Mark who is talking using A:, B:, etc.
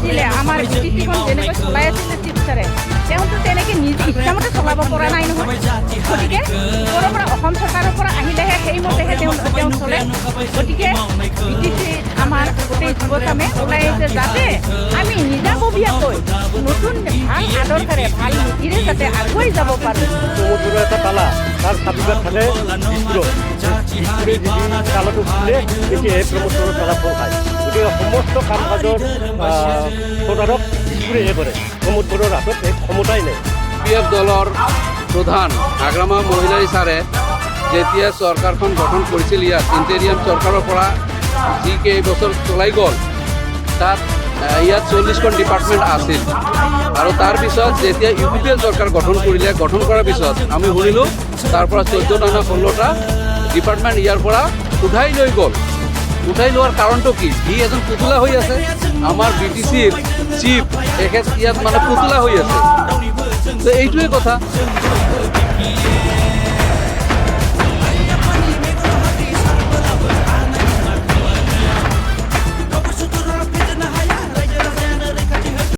A: আছিলে আমাৰ বিটিচিখন যেনেকৈ চলাই আছিলে চিফ ছাৰে তেওঁতো তেনেকৈ নিজ ইচ্ছামতে চলাব পৰা নাই নহয় গতিকে ওপৰৰ পৰা অসম চৰকাৰৰ পৰা আহিলেহে সেইমতেহে তেওঁ চলে গতিকে বিটিচি আমাৰ গোটেই যুৱচামে ওলাই আহিছে যাতে আমি নিজাববীয়াকৈ নতুন ভাল আদৰ্শেৰে ভাল নীতিৰে যাতে আগুৱাই যাব পাৰোঁ
B: সমুদ্ৰৰ এটা তালা তাৰ চাবিকাত থাকে দিছপুৰে যদি তালাটো খুলে তেতিয়াহে ব্ৰহ্মপুত্ৰৰ তালাফল খায় গতিকে সমস্ত কাম কাজৰ তদাৰক দিছপুৰেহে কৰে সমুদ্ৰৰ হাতত এক ক্ষমতাই নাই
C: PF দলৰ প্ৰধান হাগ্ৰামা মহিলাই ছাৰে যেতিয়া চৰকাৰখন গঠন কৰিছিল ইয়াত ইণ্টেৰিয়াম চৰকাৰৰ পৰা যি কেইবছৰ চলাই গ'ল তাত ইয়াত 40খন ডিপাৰ্টমেণ্ট আছিল আৰু তাৰপিছত যেতিয়া UPPL চৰকাৰ গঠন কৰিলে গঠন কৰাৰ পিছত আমি শুনিলোঁ তাৰ পৰা 14টা নে 16টা ডিপাৰ্টমেণ্ট ইয়াৰ পৰা উঠাই লৈ গ'ল উঠাই লোৱাৰ কাৰণটো কি সি এজন পুতলা হৈ আছে আমাৰ BTCৰ চিফ তেখেত ইয়াত মানে পুতলা হৈ আছে তো এইটোৱে কথা